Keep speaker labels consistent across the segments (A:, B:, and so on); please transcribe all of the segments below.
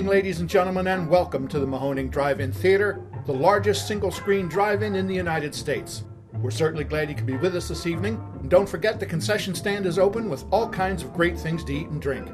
A: evening, ladies and gentlemen, and welcome to the Mahoning Drive-In Theater, the largest single-screen drive-in in the United States. We're certainly glad you could be with us this evening, and don't forget the concession stand is open with all kinds of great things to eat and drink.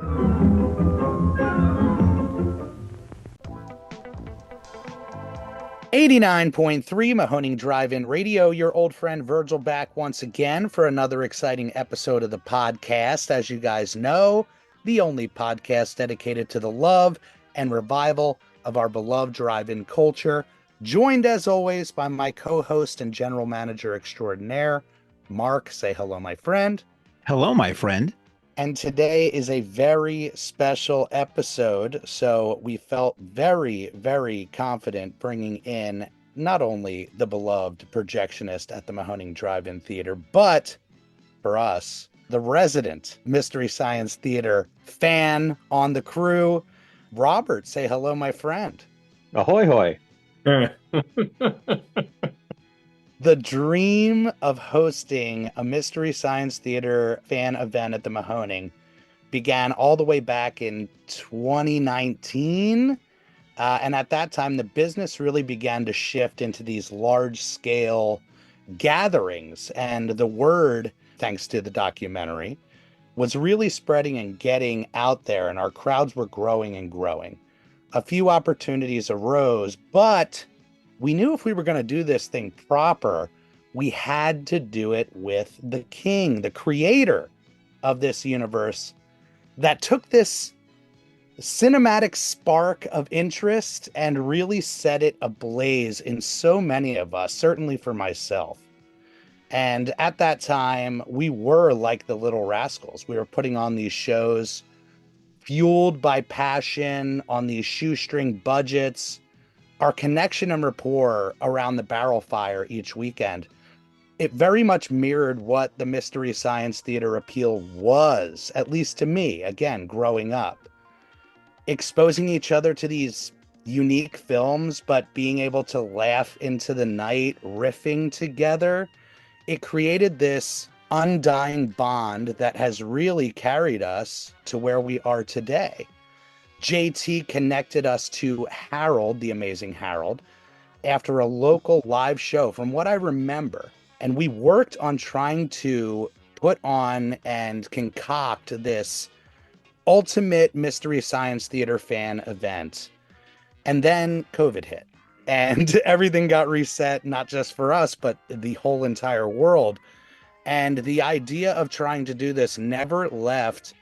B: .3 Mahoning Drive-In Radio, your old friend Virgil back once again for another exciting episode of the podcast. As you guys know, the only podcast dedicated to the love and revival of our beloved drive-in culture, joined as always by my co-host and general manager extraordinaire, Mark. Say hello, my friend.
C: Hello, my friend.
B: And today is a very special episode, so we felt very, very confident bringing in not only the beloved projectionist at the Mahoning Drive-In Theater, but for us, the resident Mystery Science Theater fan on the crew. Robert, say hello, my friend.
D: Ahoy, hoy.
B: The dream of hosting a Mystery Science Theater fan event at the Mahoning began all the way back in 2019. And at that time, the business really began to shift into these large-scale gatherings. And the word, thanks to the documentary, was really spreading and getting out there, and our crowds were growing and growing. A few opportunities arose, but we knew if we were going to do this thing proper, we had to do it with the king, the creator of this universe that took this cinematic spark of interest and really set it ablaze in so many of us, certainly for myself. And at that time, we were like the Little Rascals. We were putting on these shows fueled by passion on these shoestring budgets. Our connection and rapport around the barrel fire each weekend, it very much mirrored what the Mystery Science Theater appeal was, at least to me, again, growing up. Exposing each other to these unique films, but being able to laugh into the night, riffing together, it created this undying bond that has really carried us to where we are today. JT connected us to Harold, the amazing Harold, after a local live show, from what I remember. And we worked on trying to put on and concoct this ultimate Mystery Science Theater fan event. And then COVID hit. And everything got reset, not just for us, but the whole entire world. And the idea of trying to do this never left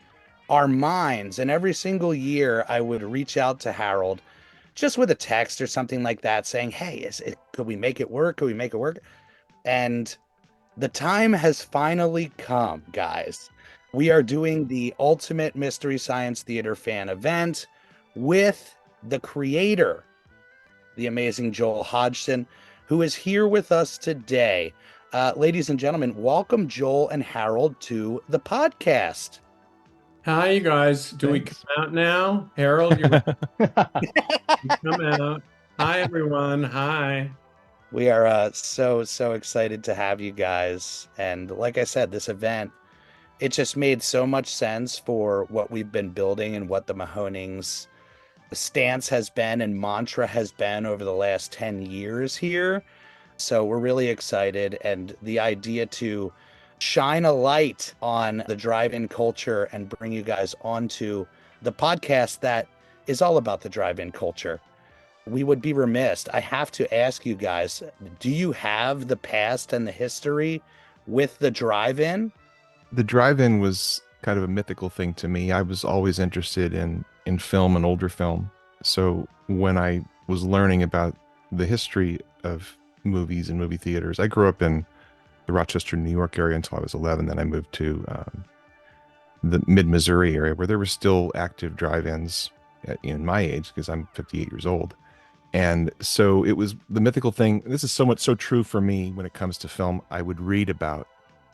B: our minds. And every single year I would reach out to Harold just with a text or something like that saying, hey, could we make it work? Could we make it work? And the time has finally come, guys. We are doing the ultimate Mystery Science Theater fan event with the creator, the amazing Joel Hodgson, who is here with us today. Ladies and gentlemen, welcome Joel and Harold to the podcast.
E: Hi, you guys. Do we come out now? Harold, you come out. Hi, everyone. Hi.
B: We are so excited to have you guys. And like I said, this event, it just made so much sense for what we've been building and what the Mahoning's stance has been and mantra has been over the last 10 years here. So we're really excited. And the idea to shine a light on the drive-in culture and bring you guys onto the podcast that is all about the drive-in culture. We would be remiss. I have to ask you guys, do you have the past and the history with the drive-in?
F: The drive-in was kind of a mythical thing to me. I was always interested in film and older film. So when I was learning about the history of movies and movie theaters, I grew up in the Rochester, New York area until I was 11. Then I moved to the mid-Missouri area where there were still active drive-ins in my age, because I'm 58 years old. And so it was the mythical thing. This is so true for me when it comes to film. I would read about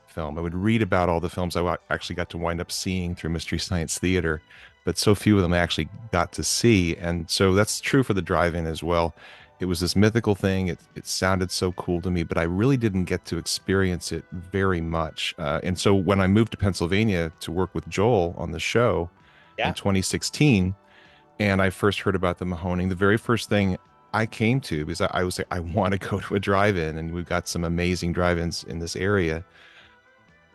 F: film. I would read about all the films I actually got to wind up seeing through Mystery Science Theater, but so few of them I actually got to see. And so that's true for the drive-in as well. It was this mythical thing. It sounded so cool to me, but I really didn't get to experience it very much. And so when I moved to Pennsylvania to work with Joel on the show in 2016, and I first heard about the Mahoning, the very first thing I came to, because I was like, I want to go to a drive-in, and we've got some amazing drive-ins in this area.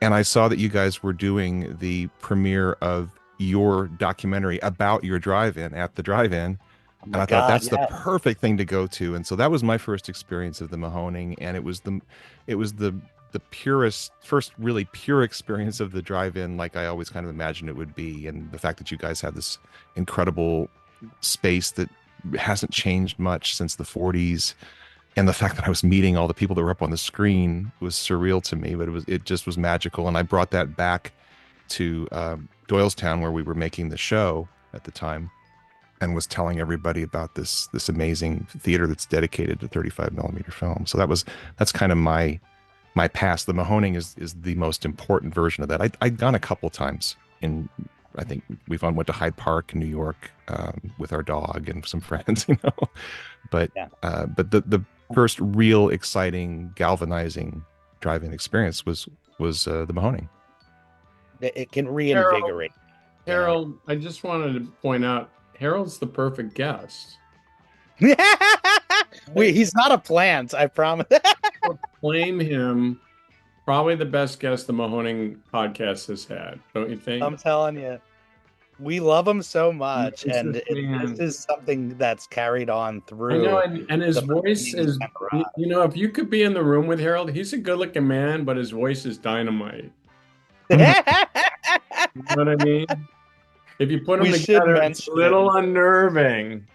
F: And I saw that you guys were doing the premiere of your documentary about your drive-in at the drive-in.
B: Oh
F: And
B: my
F: I thought
B: God,
F: that's the
B: yeah.
F: perfect thing to go to. And so that was my first experience of the Mahoning, and it was the purest, first really pure experience of the drive-in, like I always kind of imagined it would be. And the fact that you guys have this incredible space that hasn't changed much since the 40s, and the fact that I was meeting all the people that were up on the screen was surreal to me, but it just was magical. And I brought that back to Doylestown, where we were making the show at the time, and was telling everybody about this amazing theater that's dedicated to 35 millimeter film. So that's kind of my past. The Mahoning is the most important version of that. I'd gone a couple times in, I think went to Hyde Park in New York with our dog and some friends, but the first real exciting, galvanizing drive-in experience was the Mahoning.
B: It can reinvigorate.
E: Harold, I just wanted to point out, Harold's the perfect guest.
B: He's not a plant, I promise.
E: Claim him probably the best guest the Mahoning podcast has had, don't you think?
B: I'm telling you, we love him so much, and this is something that's carried on through.
E: I know, and his voice is, if you could be in the room with Harold, he's a good-looking man, but his voice is dynamite. You know what I mean? If you put them together, it's a little unnerving.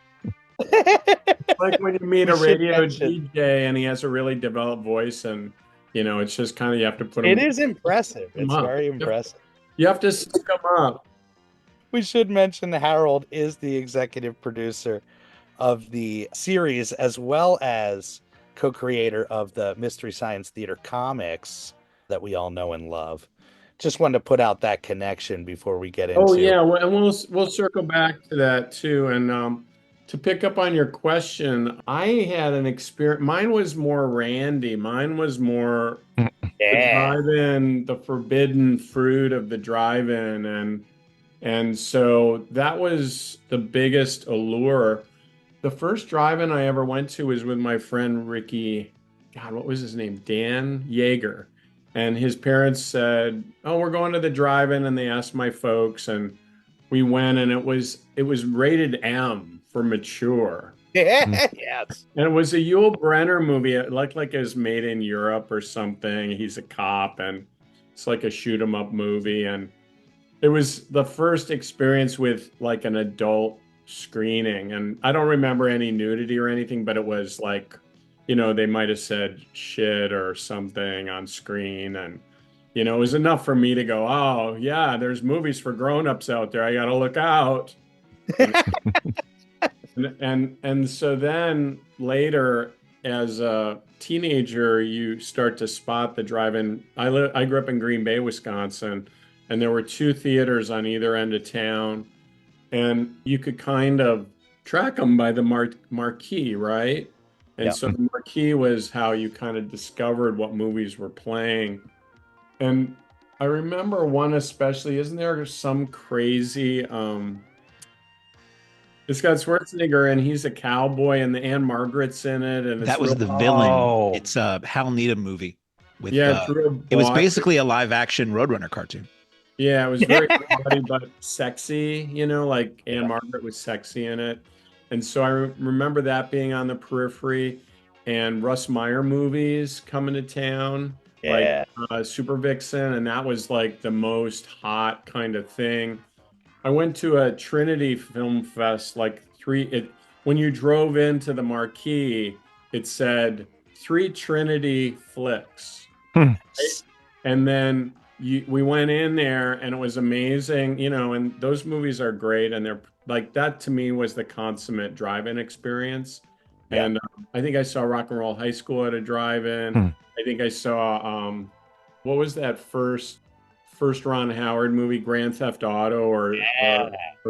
E: Like when you meet a radio DJ and he has a really developed voice, and it's just kind of, you have to put him.
B: It is impressive. It's very impressive.
E: You have to stick him up.
B: We should mention Harold is the executive producer of the series, as well as co-creator of the Mystery Science Theater comics that we all know and love. Just wanted to put out that connection before we get into.
E: Oh yeah, and we'll circle back to that too. And to pick up on your question, I had an experience. Mine was more Randy. Mine was more the drive-in, the forbidden fruit of the drive-in, and so that was the biggest allure. The first drive-in I ever went to was with my friend Ricky. God, what was his name? Dan Yeager. And his parents said, "Oh, we're going to the drive-in," and they asked my folks, and we went, and it was rated M for mature.
B: Yes.
E: And it was a Yul Brynner movie. It looked like it was made in Europe or something. He's a cop, and it's like a shoot 'em up movie. And it was the first experience with like an adult screening. And I don't remember any nudity or anything, but it was like, they might have said shit or something on screen. And, it was enough for me to go, oh, yeah, there's movies for grown-ups out there. I got to look out. and so then later, as a teenager, you start to spot the drive-in. I grew up in Green Bay, Wisconsin, and there were two theaters on either end of town. And you could kind of track them by the marquee, right? And so the marquee was how you kind of discovered what movies were playing. And I remember one especially, isn't there some crazy, it's got Schwarzenegger and he's a cowboy and the Anne Margaret's in it. And
C: that was the villain. It's a Hal Needham movie. With, it was basically a live action Roadrunner cartoon.
E: Yeah, it was very funny, but sexy, like Anne Margaret was sexy in it. And so I remember that being on the periphery, and Russ Meyer movies coming to town, like Super Vixen, and that was like the most hot kind of thing. I went to a Trinity Film Fest, when you drove into the marquee, it said 3 Trinity flicks. Right? And then we went in there and it was amazing, and those movies are great, and they're like, that to me was the consummate drive-in experience. Yeah. And I think I saw Rock and Roll High School at a drive-in. I think I saw what was that first Ron Howard movie, Grand Theft Auto or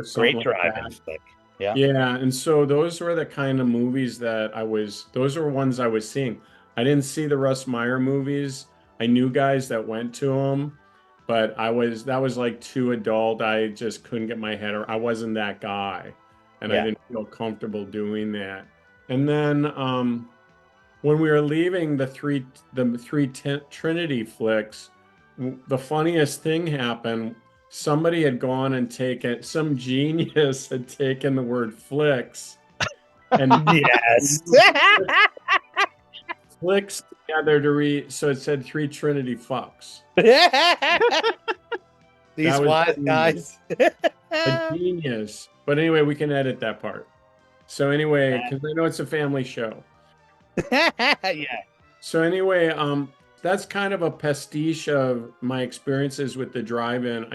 E: something. Great drive-in flick. Yeah, and so those were the kind of movies those were ones I was seeing. I didn't see the Russ Meyer movies. I knew guys that went to them, but that was like too adult. I just couldn't get my head around. I wasn't that guy. and I didn't feel comfortable doing that. And then when we were leaving the three Trinity flicks, the funniest thing happened. Somebody had gone and taken, some genius had taken the word flicks and flicks together to read, so it said 3 Trinity fucks.
B: These wise guys.
E: A genius. But anyway, we can edit that part. So anyway, because I know it's a family show.
B: Yeah.
E: So anyway, that's kind of a pastiche of my experiences with the drive-in.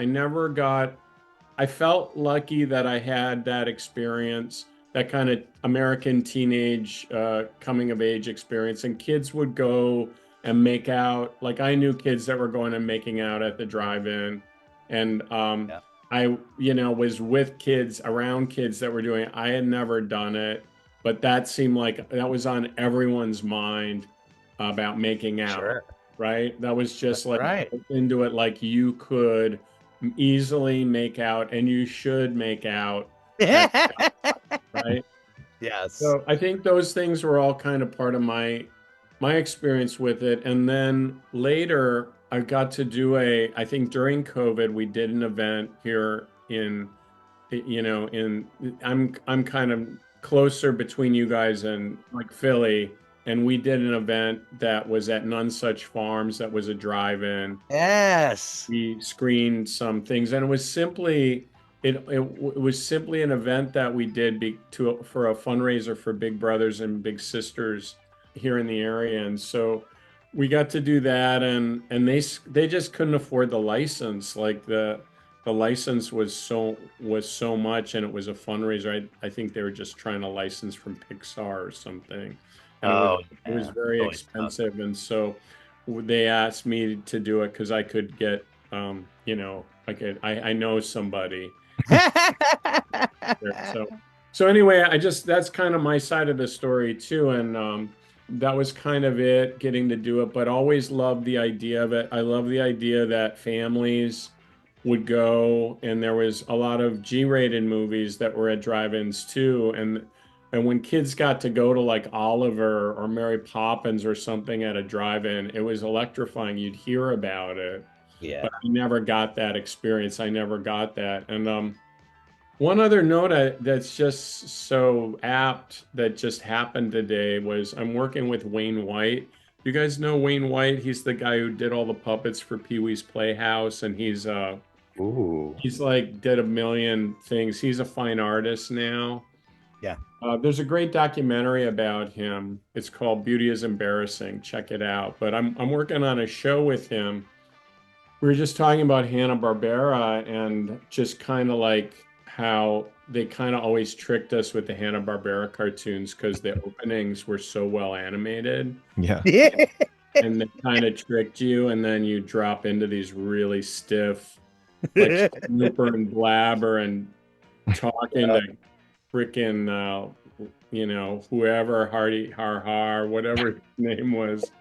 E: I felt lucky that I had that experience, that kind of American teenage coming of age experience. And kids would go and make out. Like I knew kids that were going and making out at the drive-in. And I, was with kids, around kids that were doing it. I had never done it, but that seemed like that was on everyone's mind about making out. Sure. Right? That was just into it, like you could easily make out and you should make out. Right?
B: Yes.
E: So I think those things were all kind of part of my experience with it. And then later I got to do I think during COVID, we did an event here I'm kind of closer between you guys and like Philly. And we did an event that was at None Such Farms. That was a drive-in.
B: Yes.
E: We screened some things, and it was simply an event that we did for a fundraiser for Big Brothers and Big Sisters here in the area. And so we got to do that, and they just couldn't afford the license. Like the license was so much, and it was a fundraiser. I think they were just trying to license from Pixar or something. And it was very expensive. Tough. And so they asked me to do it because I could get, I know somebody. So anyway, that's kind of my side of the story too. And that was kind of it, getting to do it, but always loved the idea of it. I love the idea that families would go, and there was a lot of G-rated movies that were at drive-ins too. And when kids got to go to like Oliver or Mary Poppins or something at a drive-in, it was electrifying. You'd hear about it.
B: Yeah.
E: But I never got that experience. I never got that. And one other note that's just so apt that just happened today was I'm working with Wayne White. You guys know Wayne White? He's the guy who did all the puppets for Pee-wee's Playhouse, and he's like did a million things. He's a fine artist now.
B: Yeah.
E: There's a great documentary about him. It's called Beauty is Embarrassing. Check it out. But I'm working on a show with him. We were just talking about Hanna-Barbera and just kind of like how they kind of always tricked us with the Hanna-Barbera cartoons because the openings were so well animated.
F: Yeah.
E: And they kind of tricked you, and then you drop into these really stiff, like Snooper and Blabber and talking to freaking, whoever, Hardy, whatever his name was.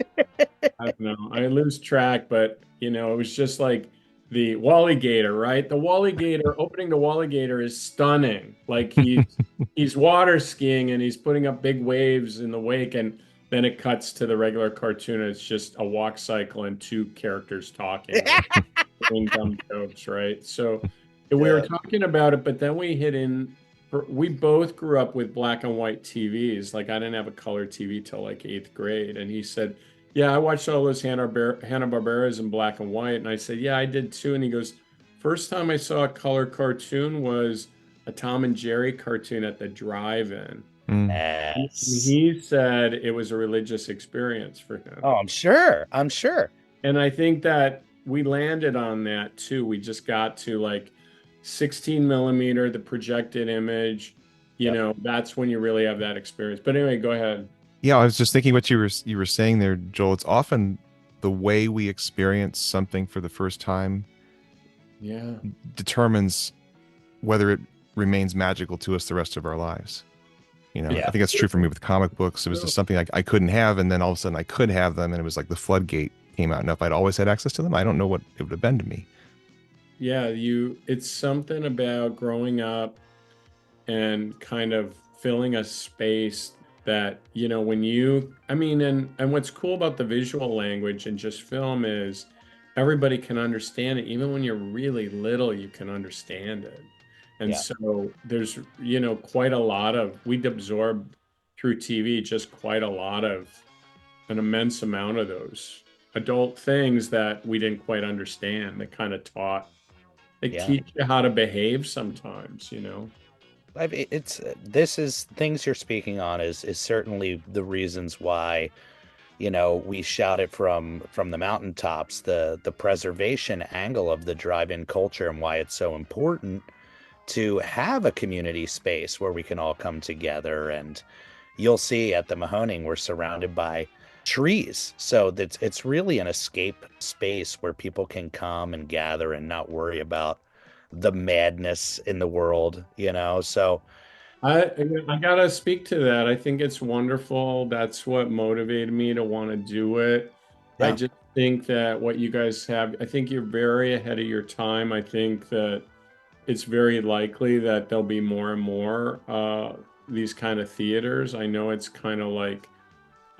E: I don't know. I lose track, but, it was just like the Wallygator, right? The Wallygator, opening the Wallygator is stunning. Like he's water skiing and he's putting up big waves in the wake, and then it cuts to the regular cartoon. And it's just a walk cycle and 2 characters talking. Dumb jokes, right? So we were talking about it, but then we both grew up with black and white TVs. Like I didn't have a color TV till like 8th grade. And he said, yeah, I watched all those Hanna-Barberas in black and white. And I said, yeah, I did too. And he goes, first time I saw a color cartoon was a Tom and Jerry cartoon at the drive-in.
B: Yes.
E: He said it was a religious experience for him.
B: Oh, I'm sure.
E: And I think that we landed on that too. We just got to like 16 millimeter, the projected image, that's when you really have that experience. But anyway, go ahead.
F: Yeah, I was just thinking what you were saying there, Joel. It's often the way we experience something for the first time determines whether it remains magical to us the rest of our lives. I think that's true for me with comic books. It was just something I couldn't have, and then all of a sudden I could have them, and it was like the floodgate came out. And if I'd always had access to them, I don't know what it would have been to me.
E: Yeah, it's something about growing up and kind of filling a space that, you know, when you, I mean, and what's cool about the visual language and just film is everybody can understand it. Even when you're really little, you can understand it. And so there's, you know, quite a lot of, we'd absorb through TV just quite a lot of, an immense amount of those adult things that we didn't quite understand. That kind of taught, they teach you how to behave sometimes, you know.
B: This is things you're speaking on is certainly the reasons why, you know, we shout it from the mountaintops, the preservation angle of the drive-in culture and why it's so important to have a community space where we can all come together. And you'll see at the Mahoning, we're surrounded by trees. So it's really an escape space where people can come and gather and not worry about the madness in the world, you know? So
E: I gotta speak to that. I think it's wonderful. That's what motivated me to want to do it. I just think that what you guys have, I think you're very ahead of your time. I think that it's very likely that there'll be more and more these kind of theaters. I know it's kind of like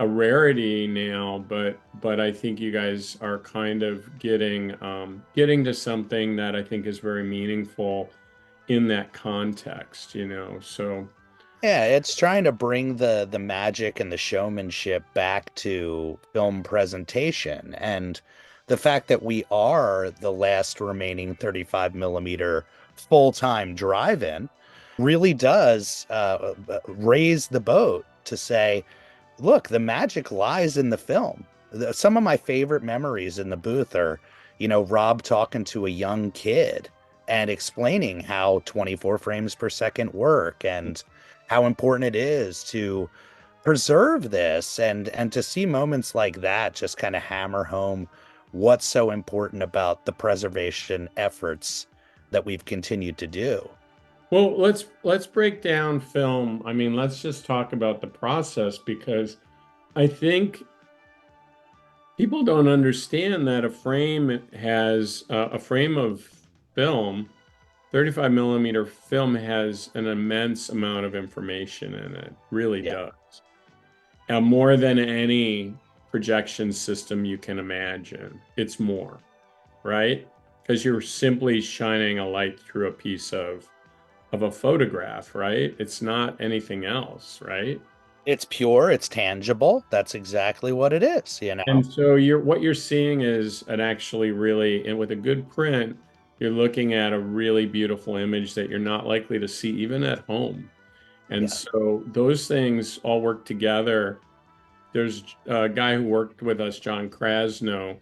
E: a rarity now, but I think you guys are kind of getting to something that I think is very meaningful in that context, you know. So
B: yeah, it's trying to bring the magic and the showmanship back to film presentation, and the fact that we are the last remaining 35 millimeter full-time drive-in really does raise the boat to say, look, the magic lies in the film. Some of my favorite memories in the booth are, you know, Rob talking to a young kid and explaining how 24 frames per second work and how important it is to preserve this, and to see moments like that just kind of hammer home what's so important about the preservation efforts that we've continued to do.
E: Well, let's break down film. I mean, let's just talk about the process, because I think people don't understand that a frame has a frame of film, 35 millimeter film has an immense amount of information in it, really does. And more than any projection system you can imagine. It's more, right? Because you're simply shining a light through a piece of a photograph, right? It's not anything else, right?
B: It's pure, it's tangible. That's exactly what it is, you know.
E: And so what you're seeing is an actually really, and with a good print, you're looking at a really beautiful image that you're not likely to see even at home. And so those things all work together. There's a guy who worked with us, John Krasno.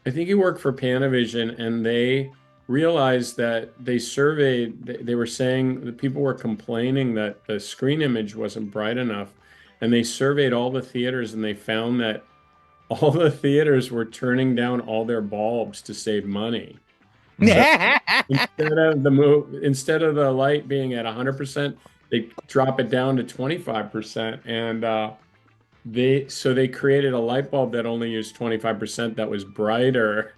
E: I think he worked for Panavision, and they realized that they surveyed, they were saying that people were complaining that the screen image wasn't bright enough. And they surveyed all the theaters, and they found that all the theaters were turning down all their bulbs to save money. So instead of the light being at 100%, they drop it down to 25%. And they created a light bulb that only used 25% that was brighter.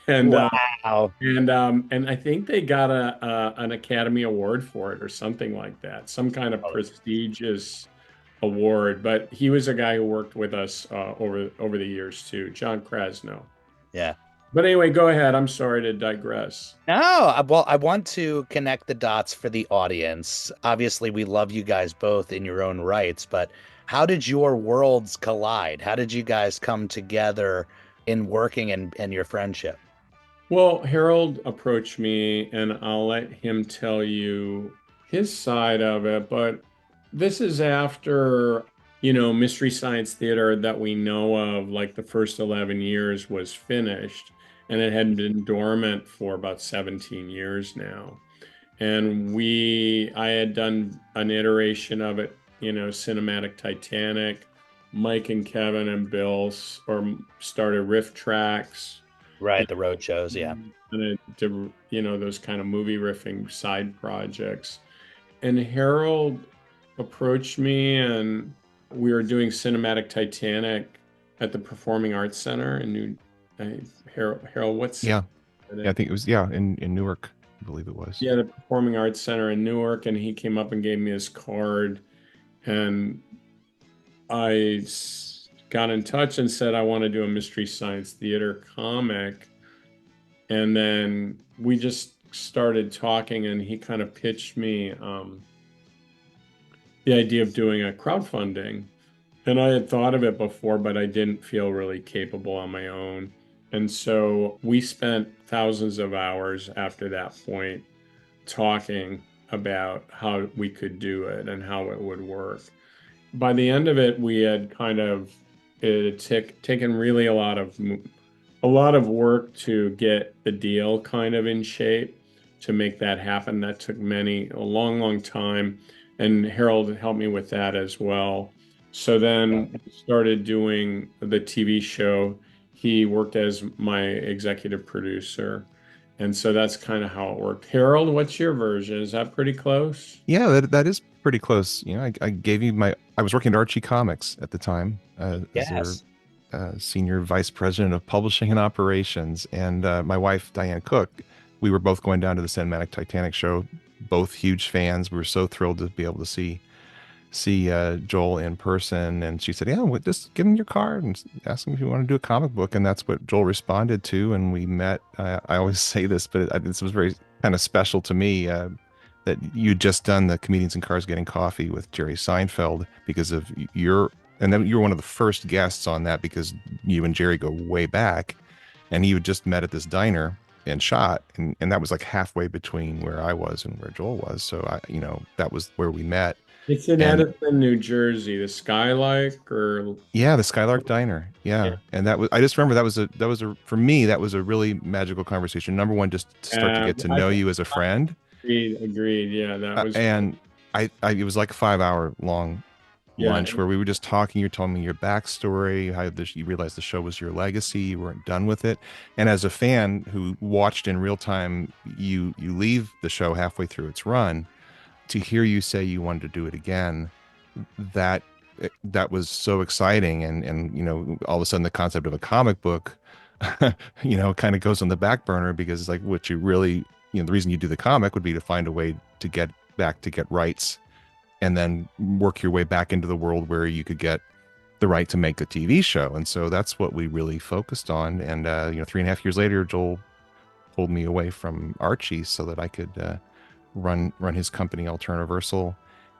E: And
B: wow.
E: And I think they got an Academy Award for it or something like that, some kind of prestigious award. But he was a guy who worked with us over the years too, John Krasno.
B: Yeah.
E: But anyway, go ahead. I'm sorry to digress.
B: No, well, I want to connect the dots for the audience. Obviously, we love you guys both in your own rights, but how did your worlds collide? How did you guys come together in working and your friendship?
E: Well, Harold approached me, and I'll let him tell you his side of it. But this is after, you know, Mystery Science Theater that we know of, like the first 11 years was finished, and it had been dormant for about 17 years now. And I had done an iteration of it, you know, Cinematic Titanic. Mike and Kevin and Bill started Riff Tracks.
B: Right, the road shows, yeah.
E: And you know, those kind of movie riffing side projects. And Harold approached me, and we were doing Cinematic Titanic at the Performing Arts Center in Harold, what's
F: I think it was in Newark. I believe it was.
E: Yeah, the Performing Arts Center in Newark, and he came up and gave me his card, and I got in touch and said I want to do a Mystery Science Theater comic, and then we just started talking, and he kind of pitched me the idea of doing a crowdfunding. And I had thought of it before, but I didn't feel really capable on my own. And so we spent thousands of hours after that point talking about how we could do it and how it would work. By the end of it, we had kind of taken really a lot of work to get the deal kind of in shape to make that happen. That took a long time. And Harold helped me with that as well. So then we started doing the TV show. He worked as my executive producer. And so that's kind of how it worked. Harold, what's your version? Is that pretty close?
F: Yeah, that is pretty close. You know, I gave you I was working at Archie Comics at the time
B: Yes.
F: as their senior vice president of publishing and operations. And my wife, Diane Cook, we were both going down to the Cinematic Titanic show, both huge fans. We were so thrilled to be able to see Joel in person. And she said, yeah, just give him your card and ask him if you want to do a comic book. And that's what Joel responded to. And we met. I always say this, but this was very kind of special to me that you'd just done the Comedians in Cars Getting Coffee with Jerry Seinfeld because of and then you were one of the first guests on that because you and Jerry go way back, and you had just met at this diner and shot, and that was like halfway between where I was and where Joel was. So that was where we met.
E: It's in Edison, New Jersey, the Skylark, or
F: yeah, the Skylark Diner. Yeah. And I just remember that was a for me, that was a really magical conversation. Number one, just to start to get to know you as a friend.
E: Agreed. Yeah, that was.
F: And it was like a 5-hour long lunch where we were just talking. You're telling me your backstory, how you realized the show was your legacy. You weren't done with it. And as a fan who watched in real time, you leave the show halfway through its run, to hear you say you wanted to do it again, that was so exciting. And all of a sudden the concept of a comic book, kind of goes on the back burner, because it's like what you really, the reason you do the comic would be to find a way to get rights and then work your way back into the world where you could get the right to make a TV show. And so that's what we really focused on. And 3.5 years later, Joel pulled me away from Archie so that I could run his company Alterniversal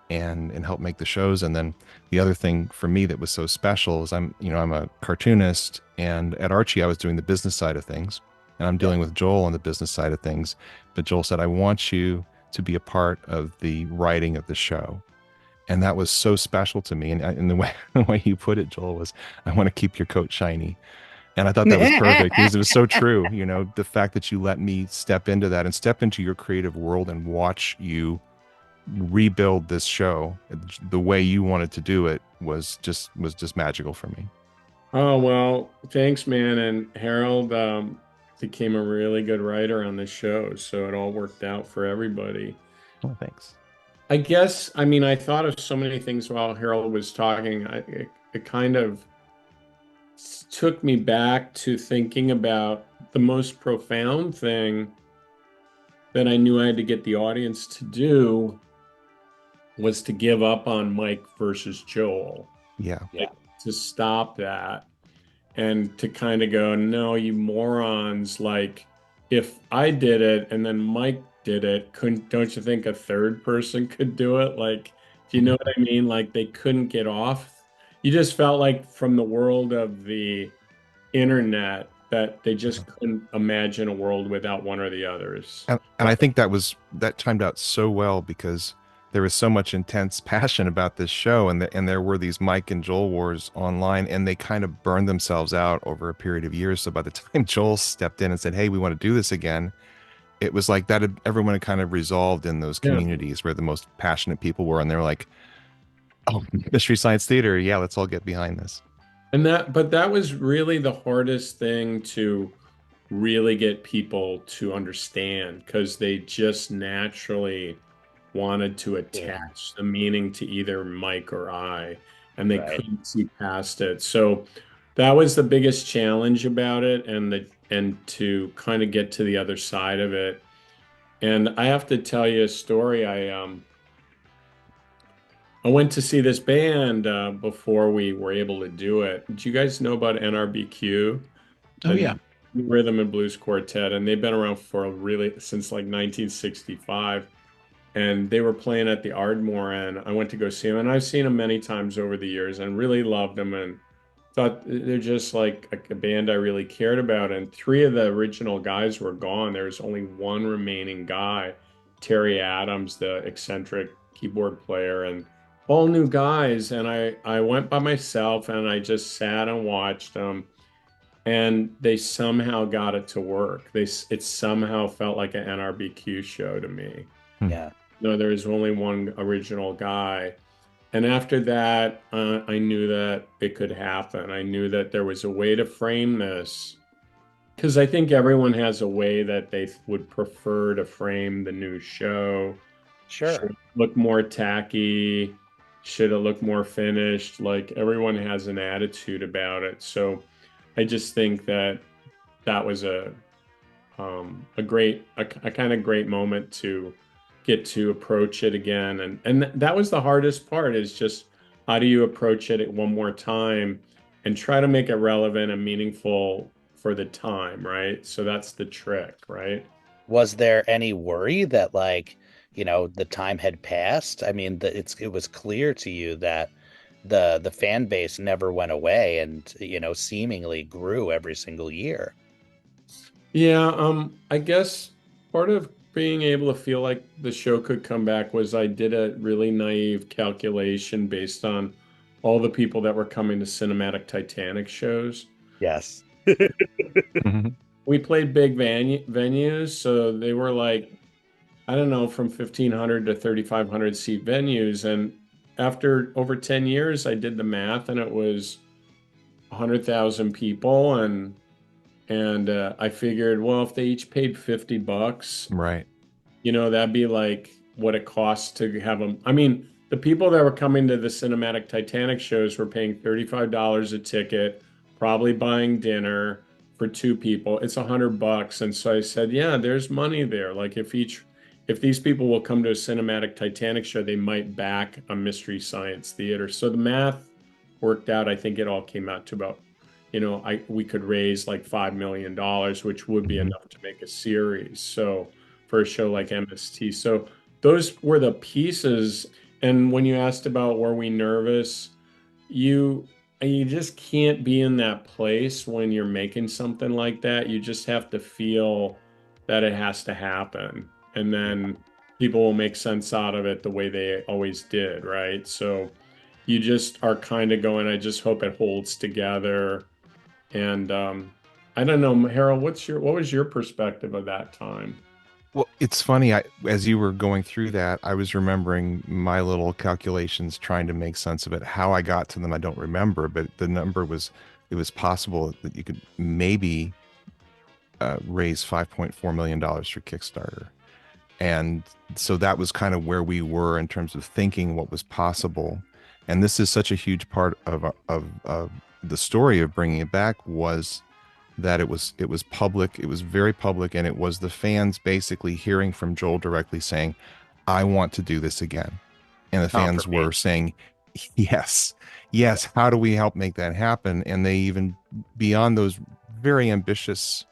F: and help make the shows. And then the other thing for me that was so special is I'm a cartoonist, and at Archie I was doing the business side of things, and I'm dealing with Joel on the business side of things. But Joel said, I want you to be a part of the writing of the show. And that was so special to me. And the way you put it, Joel, was, I want to keep your coat shiny. And I thought that was perfect because it was so true. The fact that you let me step into that and step into your creative world and watch you rebuild this show the way you wanted to do it was just magical for me.
E: Oh, well, thanks, man. And Harold became a really good writer on the show, so it all worked out for everybody.
F: Oh, thanks.
E: I guess, I thought of so many things while Harold was talking. It kind of took me back to thinking about the most profound thing that I knew I had to get the audience to do was to give up on Mike versus Joel.
F: Yeah.
E: To stop that and to kind of go, no, you morons. Like, if I did it and then Mike did it, don't you think a third person could do it? Like, do you know what I mean? Like, they couldn't get off. You just felt like from the world of the internet that they just couldn't imagine a world without one or the others.
F: And I think that timed out so well, because there was so much intense passion about this show, and there were these Mike and Joel wars online, and they kind of burned themselves out over a period of years. So by the time Joel stepped in and said, hey, we want to do this again, it was like that everyone had kind of resolved in those communities where the most passionate people were, and they're like, oh, Mystery Science Theater, yeah, let's all get behind this.
E: But that was really the hardest thing to really get people to understand, because they just naturally wanted to attach the meaning to either Mike or I, and they couldn't see past it. So that was the biggest challenge about it, and to kind of get to the other side of it. And I have to tell you a story. I went to see this band before we were able to do it. Do you guys know about NRBQ,
C: Oh yeah.
E: the Rhythm and Blues Quartet? And they've been around for really since like 1965. And they were playing at the Ardmore, and I went to go see them. And I've seen them many times over the years, and really loved them, and thought they're just like a band I really cared about. And three of the original guys were gone. There was only one remaining guy, Terry Adams, the eccentric keyboard player, and all new guys. And I went by myself, and I just sat and watched them. And they somehow got it to work. It somehow felt like an NRBQ show to me.
B: Yeah.
E: No, there was only one original guy. And after that, I knew that it could happen. I knew that there was a way to frame this, because I think everyone has a way that they would prefer to frame the new show.
B: Sure.
E: Should it look more tacky? Should it look more finished? Like, everyone has an attitude about it. So I just think that was a kind of great moment to get to approach it again. And that was the hardest part, is just how do you approach it one more time and try to make it relevant and meaningful for the time, right? So that's the trick, right?
B: Was there any worry that, like, the time had passed? I mean, it was clear to you that the fan base never went away and, seemingly grew every single year.
E: Yeah, I guess part of being able to feel like the show could come back was I did a really naive calculation based on all the people that were coming to cinematic Titanic shows.
B: Yes.
E: We played big venues, so they were like, I don't know, from 1,500 to 3,500 seat venues. And after over 10 years, I did the math, and it was 100,000 people. And I figured, well, if they each paid $50,
F: right,
E: that'd be like what it costs to have them. I mean, the people that were coming to the cinematic Titanic shows were paying $35 a ticket, probably buying dinner for two people. It's $100. And so I said, yeah, there's money there. Like, if these people will come to a cinematic Titanic show, they might back a Mystery Science Theater. So the math worked out. I think it all came out to about, we could raise like $5 million, which would be enough to make a series. So for a show like MST. So those were the pieces. And when you asked about were we nervous, you just can't be in that place when you're making something like that. You just have to feel that it has to happen. And then people will make sense out of it the way they always did, right? So you just are kind of going, I just hope it holds together. And I don't know, Harold, what was your perspective of that time?
F: Well, it's funny. As you were going through that, I was remembering my little calculations, trying to make sense of it. How I got to them, I don't remember, but the number was, it was possible that you could maybe raise $5.4 million for Kickstarter. And so that was kind of where we were in terms of thinking what was possible. And this is such a huge part of the story of bringing it back, was that it was public. It was very public. And it was the fans basically hearing from Joel directly saying, I want to do this again. And the fans were saying, yes. How do we help make that happen? And they even, beyond those very ambitious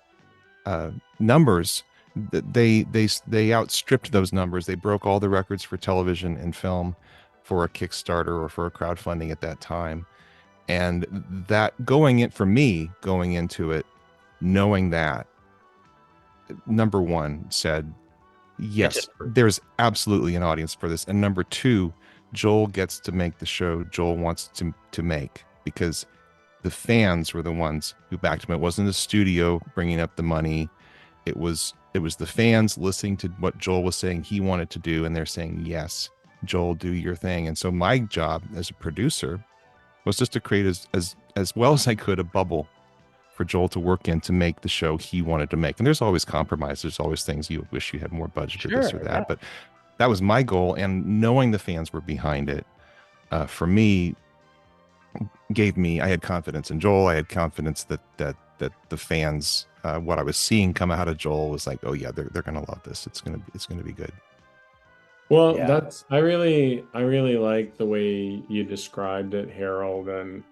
F: numbers, they outstripped those numbers. They broke all the records for television and film for a Kickstarter or for a crowdfunding at that time. And that going into it, knowing that, number one, said, yes, there's absolutely an audience for this. And number two, Joel gets to make the show Joel wants to make, because the fans were the ones who backed him. It wasn't the studio bringing up the money. It was the fans listening to what Joel was saying he wanted to do, and they're saying, yes, Joel, do your thing. And so my job as a producer was just to create as well as I could a bubble for Joel to work in to make the show he wanted to make. And there's always compromise. There's always things you wish you had more budget or this or that. Yeah. But that was my goal. And knowing the fans were behind it, for me, I had confidence in Joel. I had confidence that that the fans, what I was seeing come out of Joel was like, oh yeah, they're gonna love this. It's gonna be good.
E: Well,
B: Yeah.
E: I really like the way you described it, Harold, and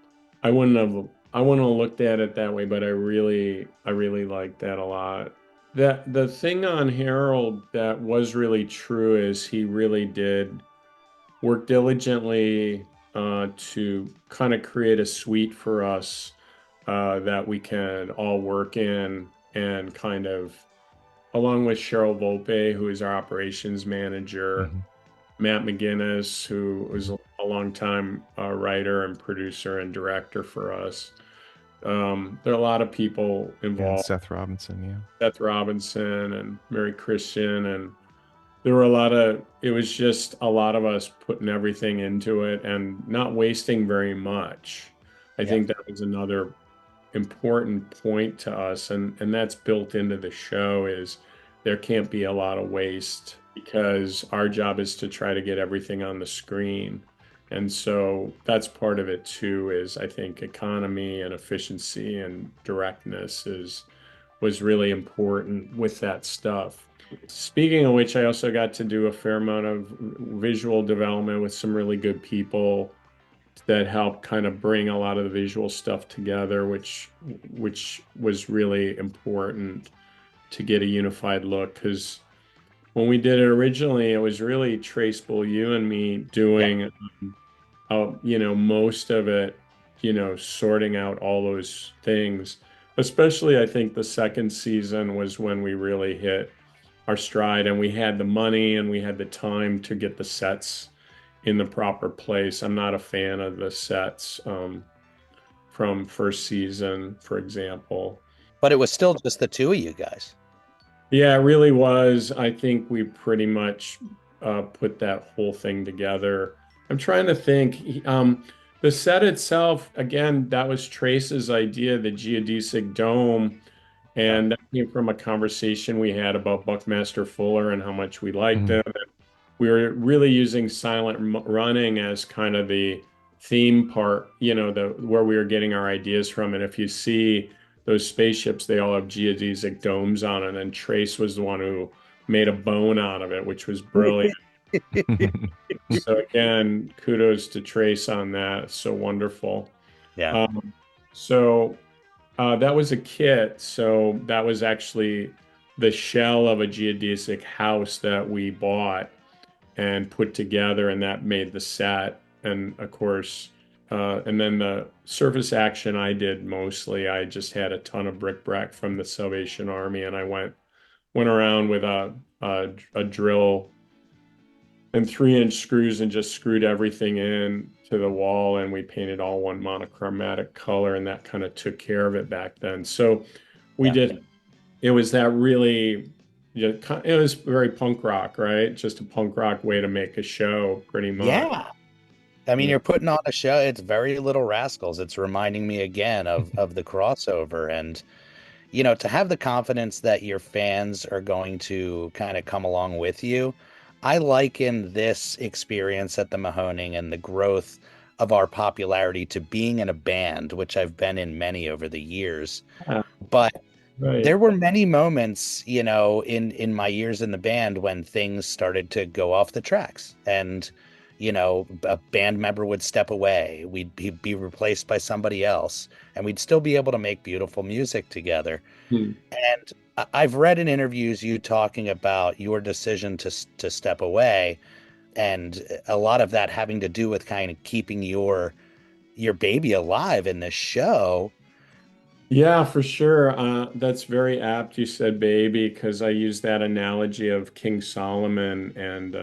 E: I wouldn't have looked at it that way, but I really like that a lot. That the thing on Harold that was really true is he really did work diligently to kind of create a suite for us that we can all work in, and kind of along with Cheryl Volpe, who is our operations manager,
F: Mm-hmm.
E: Matt McGinnis, who was a longtime writer and producer and director for us. There are a lot of people
F: And
E: involved.
F: Seth Robinson, yeah.
E: Seth Robinson and Mary Christian, and it was just a lot of us putting everything into it and not wasting very much. I think that was another important point to us, and that's built into the show, is there can't be a lot of waste because our job is to try to get everything on the screen. And so that's part of it too, is I think economy and efficiency and directness was really important with that stuff. Speaking of which, I also got to do a fair amount of visual development with some really good people that helped kind of bring a lot of the visual stuff together, which was really important to get a unified look. Because when we did it originally, it was really traceable, you and me doing, most of it, sorting out all those things. Especially, I think the second season was when we really hit our stride, and we had the money and we had the time to get the sets in the proper place. I'm not a fan of the sets from first season, for example.
B: But it was still just the two of you guys.
E: Yeah, it really was. I think we pretty much put that whole thing together. I'm trying to think. The set itself, again, that was Trace's idea, the geodesic dome. And that came from a conversation we had about Buckmaster Fuller and how much we liked him. We were really using silent running as kind of the theme part, where we were getting our ideas from. And if you see those spaceships, they all have geodesic domes on it. And Trace was the one who made a bone out of it, which was brilliant. So again, kudos to Trace on that. It's so wonderful.
B: Yeah.
E: So that was a kit. So that was actually the shell of a geodesic house that we bought and put together, and that made the set. And of course, and then the surface action I did mostly. I just had a ton of bric-a-brac from the Salvation Army, and I went around with a drill and 3-inch screws and just screwed everything in to the wall, and we painted all one monochromatic color, and that kind of took care of it back then. So we did. It was that really. It was very punk rock, right? Just a punk rock way to make a show, pretty much.
B: Yeah. I mean, you're putting on a show. It's very Little Rascals. It's reminding me again of the crossover. And, to have the confidence that your fans are going to kind of come along with you. I liken this experience at the Mahoning and the growth of our popularity to being in a band, which I've been in many over the years. But there were many moments, in my years in the band when things started to go off the tracks, and, a band member would step away. We'd be replaced by somebody else, and we'd still be able to make beautiful music together. And I've read in interviews you talking about your decision to step away, and a lot of that having to do with kind of keeping your baby alive in this show.
E: Yeah, for sure. That's very apt. You said baby, because I use that analogy of King Solomon and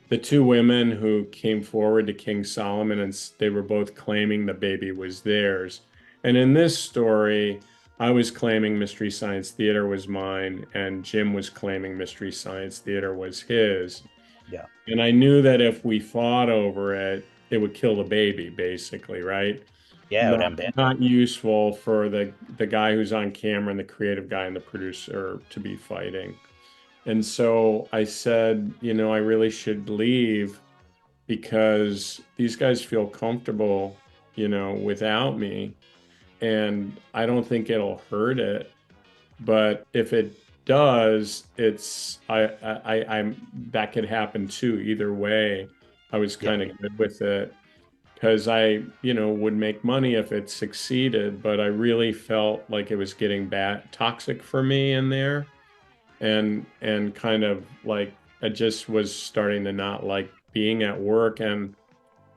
E: the two women who came forward to King Solomon, and they were both claiming the baby was theirs. And in this story, I was claiming Mystery Science Theater was mine, and Jim was claiming Mystery Science Theater was his.
B: Yeah.
E: And I knew that if we fought over it, it would kill the baby, basically, right?
B: Yeah,
E: not useful for the guy who's on camera and the creative guy and the producer to be fighting. And so I said, I really should leave because these guys feel comfortable, without me. and I don't think it'll hurt it. But if it does, I'm that could happen too. Either way, I was kind of good with it because I, would make money if it succeeded, but I really felt like it was getting toxic for me in there, and kind of like I just was starting to not like being at work, and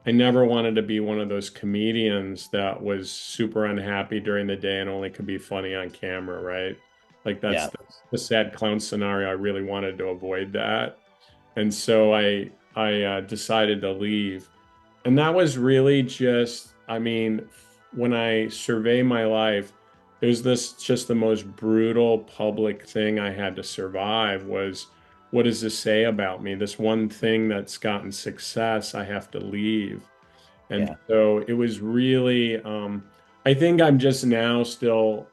E: I never wanted to be one of those comedians that was super unhappy during the day and only could be funny on camera, right? Like that's the sad clown scenario. I really wanted to avoid that. And so I decided to leave. And that was really just, I mean, when I survey my life, there's this just the most brutal public thing I had to survive was, what does this say about me? This one thing that's gotten success, I have to leave. And so it was really, I think I'm just now still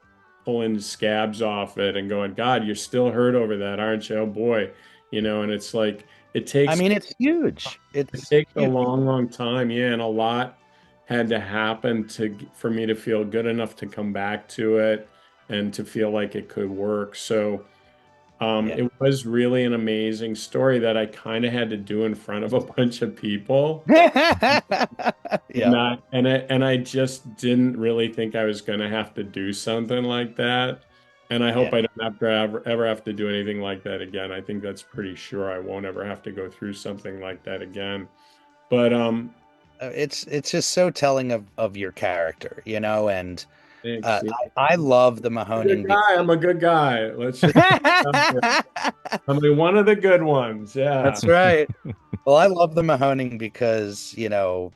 E: pulling scabs off it and going, God, you're still hurt over that, aren't you? Oh boy. And it's like, it takes,
B: I mean, it's huge.
E: It takes a long, long time. Yeah. And a lot had to happen for me to feel good enough to come back to it and to feel like it could work. So, it was really an amazing story that I kind of had to do in front of a bunch of people. And I just didn't really think I was going to have to do something like that. And I hope I don't have to ever have to do anything like that again. I think that's pretty sure I won't ever have to go through something like that again. But
B: it's just so telling of your character, and
E: thanks,
B: I love the Mahoning.
E: I'm a good guy. Let's just I'm one of the good ones. Yeah,
B: that's right. Well, I love the Mahoning because,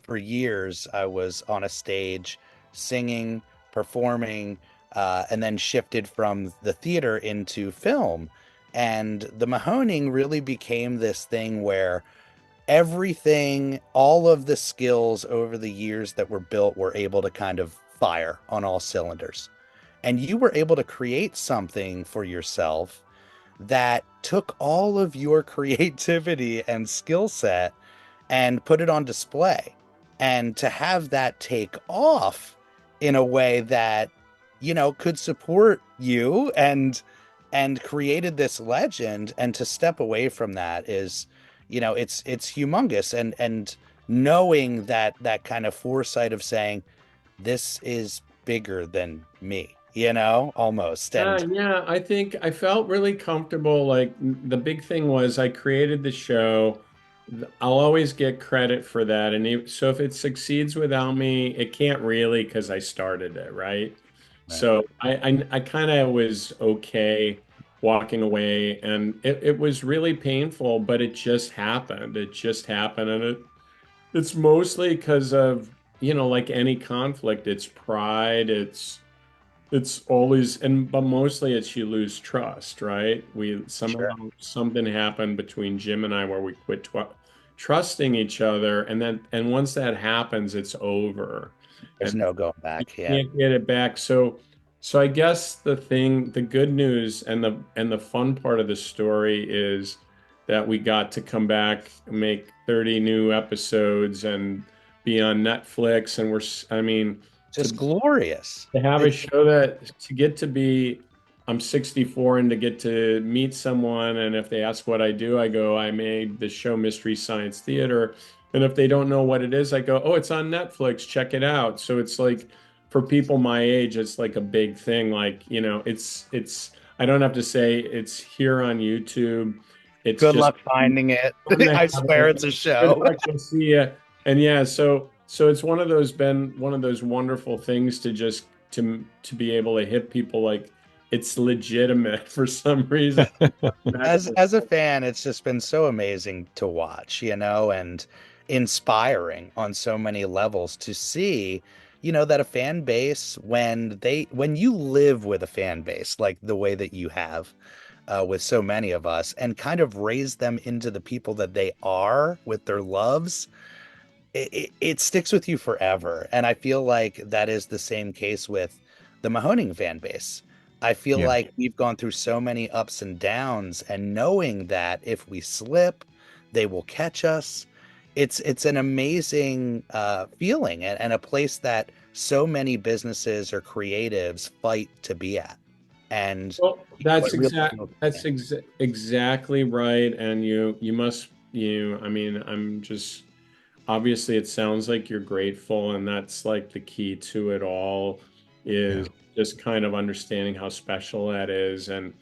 B: for years I was on a stage singing, performing, and then shifted from the theater into film. And the Mahoning really became this thing where everything, all of the skills over the years that were built were able to kind of fire on all cylinders. And you were able to create something for yourself that took all of your creativity and skill set and put it on display. And to have that take off in a way that, could support you and created this legend, and to step away from that is, it's humongous. And knowing that kind of foresight of saying, this is bigger than me, almost. And
E: I think I felt really comfortable. Like the big thing was I created the show. I'll always get credit for that. And so if it succeeds without me, it can't really, because I started it, right? So I kind of was okay walking away, and it was really painful, but it just happened. And it's mostly because of, like any conflict, it's pride, it's always, but mostly it's you lose trust, right? Something happened between Jim and I where we quit trusting each other, and once that happens, it's over.
B: There's no going back.
E: You can't get it back. So I guess the good news and the fun part of the story is that we got to come back, make 30 new episodes, and be on Netflix. And
B: just glorious
E: to have a show I'm 64, and to get to meet someone. And if they ask what I do, I go, I made the show Mystery Science Theater. And if they don't know what it is, I go, oh, it's on Netflix, check it out. So it's like, for people my age, it's like a big thing. Like, it's, I don't have to say it's here on YouTube. It's
B: good luck finding it. I swear it's a show.
E: I see you. And so it's one of those wonderful things to just to be able to hit people like it's legitimate for some reason.
B: As a fan, it's just been so amazing to watch, and inspiring on so many levels to see, that a fan base, when you live with a fan base like the way that you have with so many of us, and kind of raise them into the people that they are with their loves, it sticks with you forever. And I feel like that is the same case with the Mahoning fan base. I feel like we've gone through so many ups and downs, and knowing that if we slip, they will catch us. It's an amazing feeling, and a place that so many businesses or creatives fight to be at. And
E: well, that's
B: really
E: exactly right. And I mean, I'm just, obviously it sounds like you're grateful, and that's like the key to it all, is just kind of understanding how special that is. And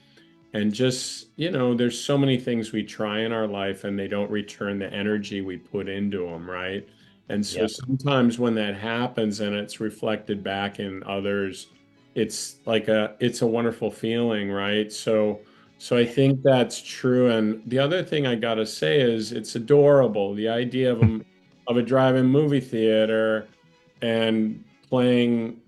E: just, there's so many things we try in our life and they don't return the energy we put into them, right? And so sometimes when that happens and it's reflected back in others, it's a wonderful feeling, right? So I think that's true. And the other thing I gotta say is it's adorable. The idea of a drive-in movie theater and playing,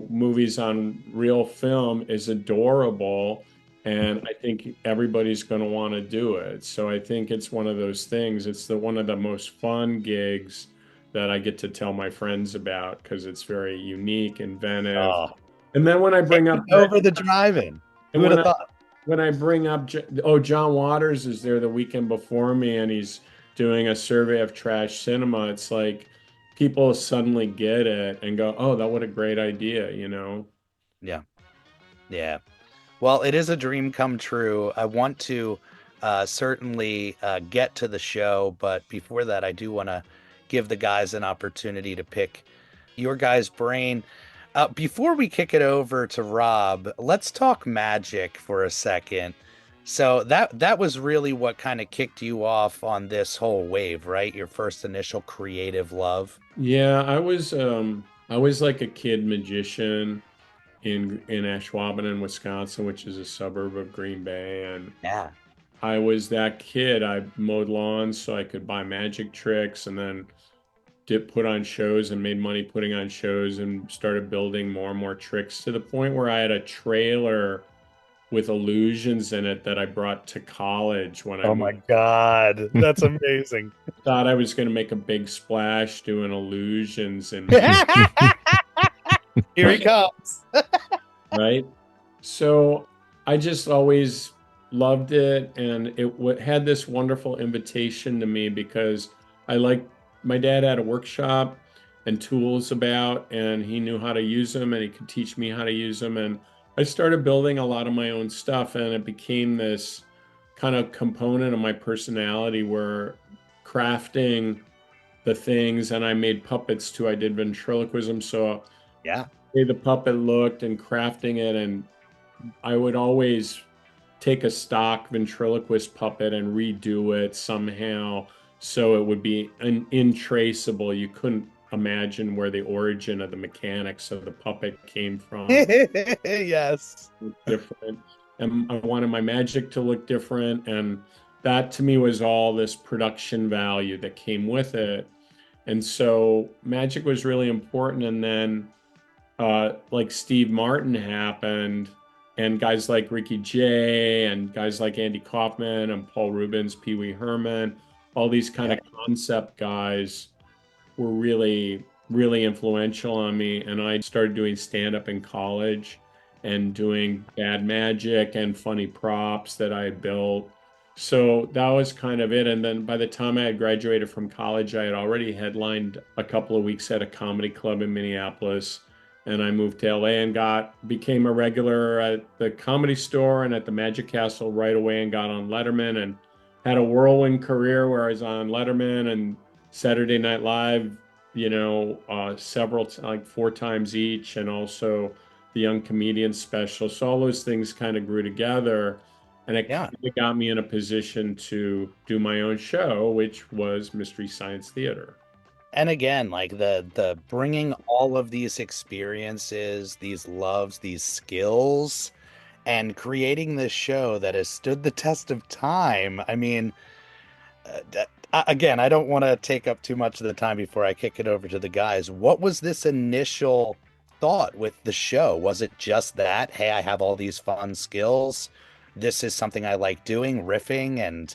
E: movies on real film is adorable. And I think everybody's going to want to do it. So I think it's one of those things. It's one of the most fun gigs that I get to tell my friends about, because it's very unique, inventive. And then when I bring up
B: over the drive-in, who would have thought?
E: When I bring up, John Waters is there the weekend before me, and he's doing a survey of trash cinema. It's like people suddenly get it and go, "Oh, what a great idea,"
B: Yeah. Yeah. Well, it is a dream come true. I want to certainly get to the show, but before that, I do want to give the guys an opportunity to pick your guys' brain. Before we kick it over to Rob, let's talk magic for a second. So that was really what kind of kicked you off on this whole wave, right? Your first initial creative love.
E: Yeah, I was like a kid magician in Ashwaubenon, Wisconsin, which is a suburb of Green Bay. And
B: Yeah.
E: I was that kid. I mowed lawns so I could buy magic tricks, and then did put on shows and made money putting on shows, and started building more and more tricks, to the point where I had a trailer with illusions in it that I brought to college when I
B: Oh my God, that's amazing.
E: thought I was going to make a big splash doing illusions. And
B: here he comes.
E: right? So I just always loved it, and it had this wonderful invitation to me, because my dad had a workshop and tools about, and he knew how to use them, and he could teach me how to use them. And I started building a lot of my own stuff, and it became this kind of component of my personality, where crafting the things, and I made puppets too. I did ventriloquism. So
B: yeah,
E: the way the puppet looked and crafting it, and I would always take a stock ventriloquist puppet and redo it somehow so it would be untraceable. You couldn't imagine where the origin of the mechanics of the puppet came from.
B: Yes.
E: Different. And I wanted my magic to look different. And that to me was all this production value that came with it. And so magic was really important. And then like Steve Martin happened, and guys like Ricky Jay and guys like Andy Kaufman and Paul Rubens, Pee Wee Herman, all these kind of concept guys were really, really influential on me. And I started doing stand-up in college and doing bad magic and funny props that I had built. So that was kind of it. And then by the time I had graduated from college, I had already headlined a couple of weeks at a comedy club in Minneapolis. And I moved to LA and became a regular at the Comedy Store and at the Magic Castle right away, and got on Letterman, and had a whirlwind career where I was on Letterman and Saturday Night Live, several, like 4 times each, and also the Young Comedian special. So all those things kind of grew together, and it got me in a position to do my own show, which was Mystery Science Theater.
B: And again, like the bringing all of these experiences, these loves, these skills, and creating this show that has stood the test of time. I mean, again, I don't want to take up too much of the time before I kick it over to the guys. What was this initial thought with the show? Was it just that, hey, I have all these fun skills, this is something I like doing, riffing and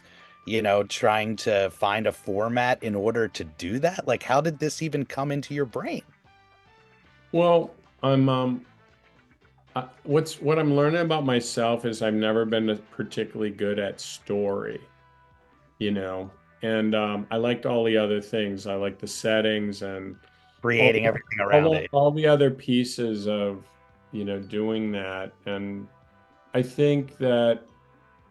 B: trying to find a format in order to do that? Like, how did this even come into your brain?
E: Well, what I'm learning about myself is I've never been particularly good at story, and I liked all the other things. I liked the settings, and
B: creating everything around it.
E: All the other pieces of, doing that. And I think that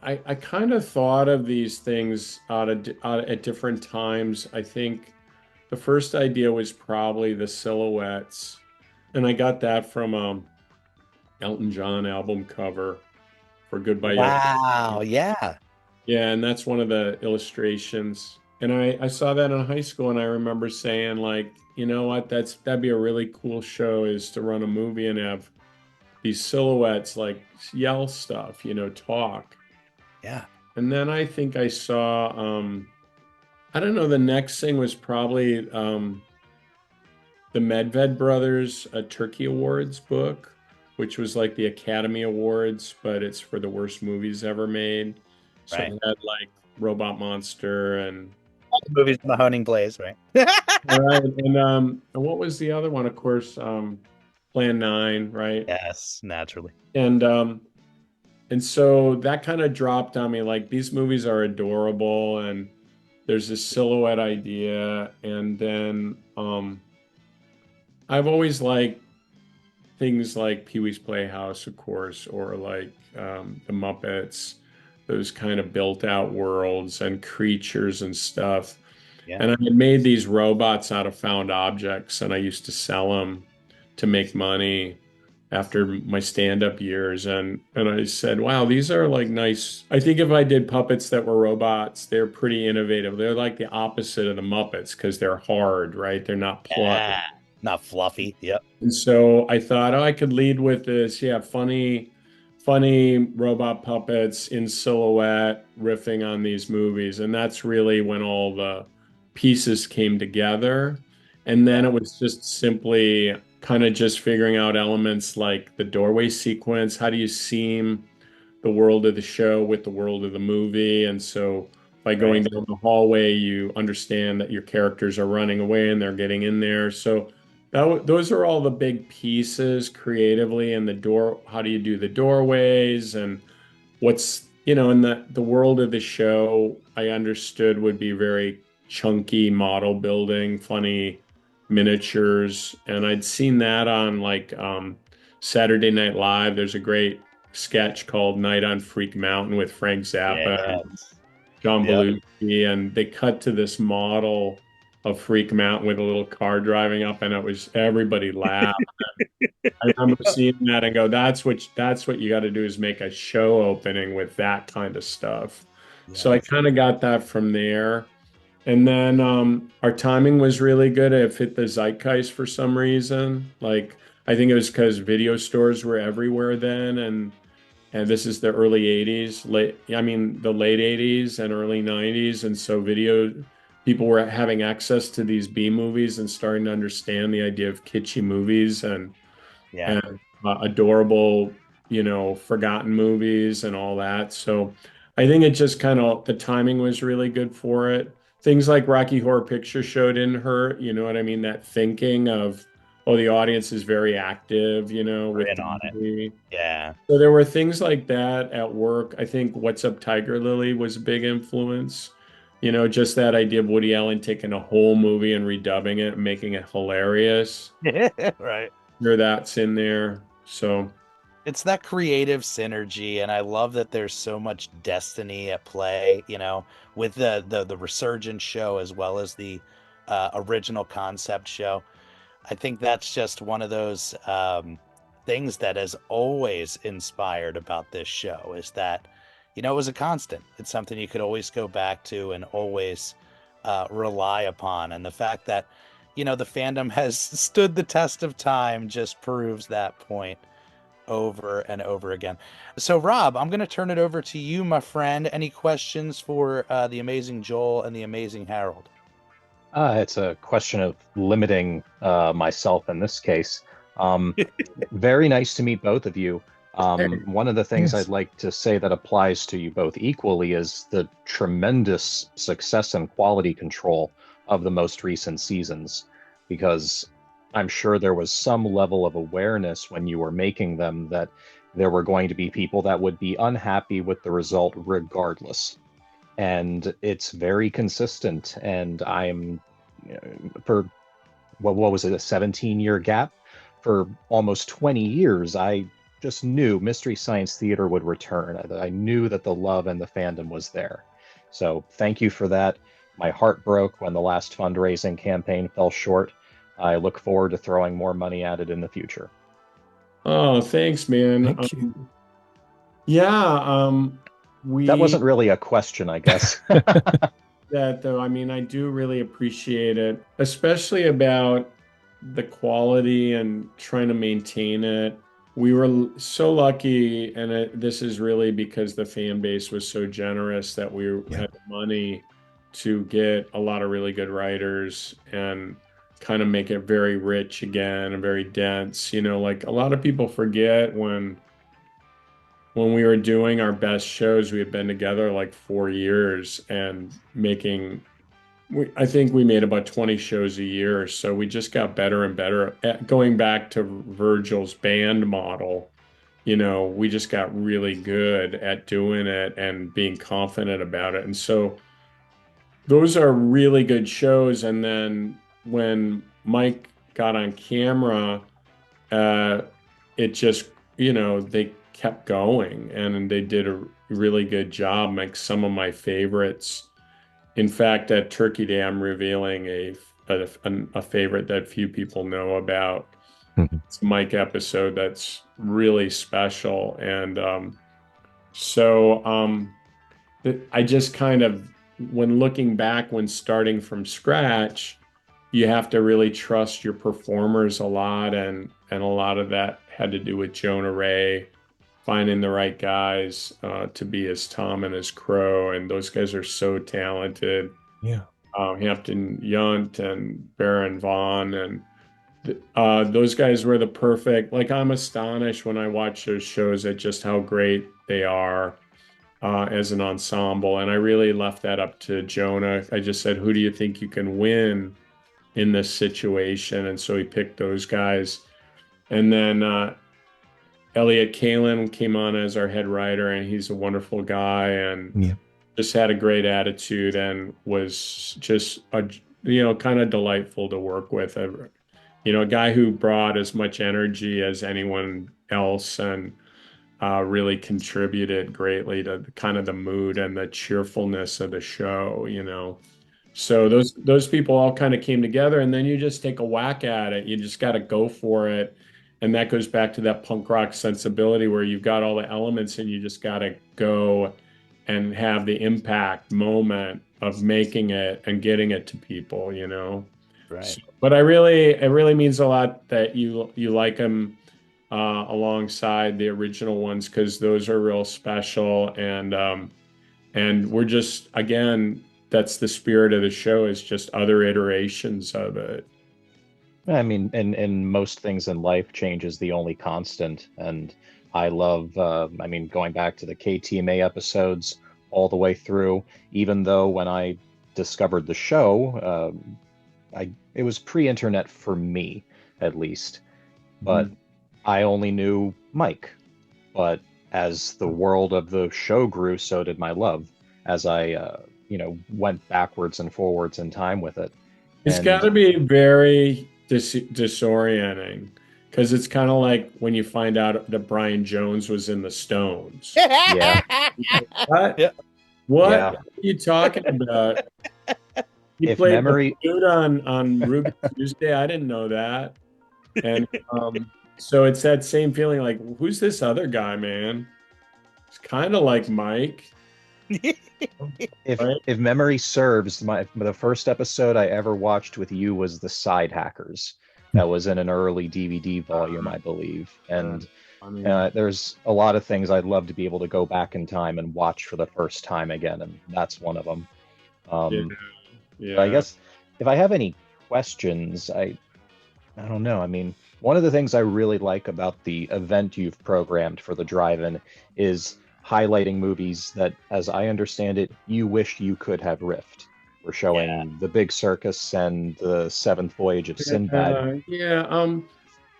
E: I kind of thought of these things at different times. I think the first idea was probably the silhouettes, and I got that from Elton John album cover for Goodbye Yellow.
B: Wow, yeah.
E: Yeah, and that's one of the illustrations. And I saw that in high school, and I remember saying, like, you know what, that'd be a really cool show, is to run a movie and have these silhouettes like yell stuff, talk.
B: Yeah.
E: And then I think I saw, I don't know, the next thing was probably the Medved Brothers Turkey Awards book, which was like the Academy Awards, but it's for the worst movies ever made. So
B: Right.
E: it had like Robot Monster and
B: all the movies Mahoning plays, right?
E: right. And what was the other one? Of course, Plan 9, right?
B: Yes, naturally.
E: And so that kind of dropped on me, like, these movies are adorable, and there's this silhouette idea. And then I've always liked things like Pee-wee's Playhouse, of course, or like the Muppets, those kind of built out worlds and creatures and stuff.
B: Yeah.
E: And I had made these robots out of found objects, and I used to sell them to make money after my stand-up years. And I said, wow, these are like nice. I think if I did puppets that were robots, they're pretty innovative. They're like the opposite of the Muppets because they're hard, right? They're not plugged.
B: Yeah, not fluffy. Yep.
E: And so I thought, I could lead with this. Yeah, funny robot puppets in silhouette riffing on these movies. And that's really when all the pieces came together. And then it was just simply kind of just figuring out elements like the doorway sequence. How do you seam the world of the show with the world of the movie? And so by going down the hallway, you understand that your characters are running away and they're getting in there. So those are all the big pieces creatively. And how do you do the doorways, and what's, in the world of the show, I understood would be very chunky model building, funny miniatures. And I'd seen that on like Saturday Night Live. There's a great sketch called Night on Freak Mountain with Frank Zappa and John Belushi, and they cut to this model of Freak Mountain with a little car driving up, and everybody laughed. I remember seeing that and go, that's what you got to do, is make a show opening with that kind of stuff. So I kind of got that from there. And then our timing was really good. It fit the zeitgeist for some reason. Like, I think it was because video stores were everywhere then, and this is the early 80s, the late 80s and early 90s. And so people were having access to these B movies and starting to understand the idea of kitschy movies and adorable, forgotten movies and all that. So I think it just the timing was really good for it. Things like Rocky Horror Picture Show didn't hurt, you know what I mean? That thinking of, the audience is very active, with
B: on it. Yeah.
E: So there were things like that at work. I think What's Up Tiger Lily was a big influence. Just that idea of Woody Allen taking a whole movie and redubbing it and making it hilarious.
B: Right.
E: Sure, that's in there. So
B: it's that creative synergy, and I love that there's so much destiny at play, with the Resurgence show as well as the original concept show. I think that's just one of those things that has always inspired about this show, is that, it was a constant. It's something you could always go back to and always rely upon. And the fact that, the fandom has stood the test of time just proves that point over and over again. So, Rob, I'm going to turn it over to you, my friend. Any questions for the amazing Joel and the amazing Harold?
D: It's a question of limiting myself in this case. Very nice to meet both of you. One of the things I'd like to say that applies to you both equally is the tremendous success and quality control of the most recent seasons, because I'm sure there was some level of awareness when you were making them that there were going to be people that would be unhappy with the result regardless. And it's very consistent. And I'm, for what was it, a 17-year gap. For almost 20 years, I just knew Mystery Science Theater would return. I knew that the love and the fandom was there. So thank you for that. My heart broke when the last fundraising campaign fell short. I look forward to throwing more money at it in the future.
E: Oh, thanks, man.
F: Thank you.
E: Yeah,
D: That wasn't really a question, I guess.
E: that though, I mean, I do really appreciate it, especially about the quality and trying to maintain it. We were so lucky, and this is really because the fan base was so generous that we had the money to get a lot of really good writers and kind of make it very rich again and very dense. You know, like a lot of people forget when we were doing our best shows, we had been together like 4 years and I think we made about 20 shows a year. So we just got better and better at going back to Virgil's band model. You know, we just got really good at doing it and being confident about it. And so those are really good shows. And then when Mike got on camera, it just, they kept going and they did a really good job. Like some of my favorites. In fact, at Turkey Day, I'm revealing a favorite that few people know about. It's a Mike episode that's really special. And I just kind of, when looking back, when starting from scratch, you have to really trust your performers a lot. And a lot of that had to do with Jonah Ray, finding the right guys to be as Tom and as Crow, and those guys are so talented.
F: Yeah.
E: Hampton Yount and Baron Vaughn, and those guys were the perfect. Like I'm astonished when I watch those shows at just how great they are as an ensemble. And I really left that up to Jonah. I just said, "Who do you think you can win in this situation?" And so he picked those guys, and then Elliot Kalin came on as our head writer, and he's a wonderful guy and just had a great attitude and was just kind of delightful to work with. A guy who brought as much energy as anyone else and really contributed greatly to kind of the mood and the cheerfulness of the show. So those people all kind of came together, and then you just take a whack at it. You just got to go for it. And that goes back to that punk rock sensibility where you've got all the elements and you just got to go and have the impact moment of making it and getting it to people,
B: Right.
E: So, but it really means a lot that you like them alongside the original ones, because those are real special. And we're just, again, that's the spirit of the show, is just other iterations of it.
D: I mean, in most things in life, change is the only constant. And I love, going back to the KTMA episodes all the way through, even though when I discovered the show, it was pre-internet for me, at least. But I only knew Mike. But as the world of the show grew, so did my love, as I, went backwards and forwards in time with it.
E: It's got to be very disorienting, because it's kind of like when you find out that Brian Jones was in the Stones.
D: Yeah.
E: What are you talking about? He played the flute on Ruby Tuesday. I didn't know that. And so it's that same feeling like, who's this other guy, man? It's kind of like Mike.
D: If memory serves, the first episode I ever watched with you was The Side Hackers. That was in an early DVD volume, I believe. And there's a lot of things I'd love to be able to go back in time and watch for the first time again, and that's one of them. I guess if I have any questions, I don't know. I mean, one of the things I really like about the event you've programmed for the drive-in is highlighting movies that, as I understand it, you wish you could have riffed. We're showing The Big Circus and The Seventh Voyage of Sinbad.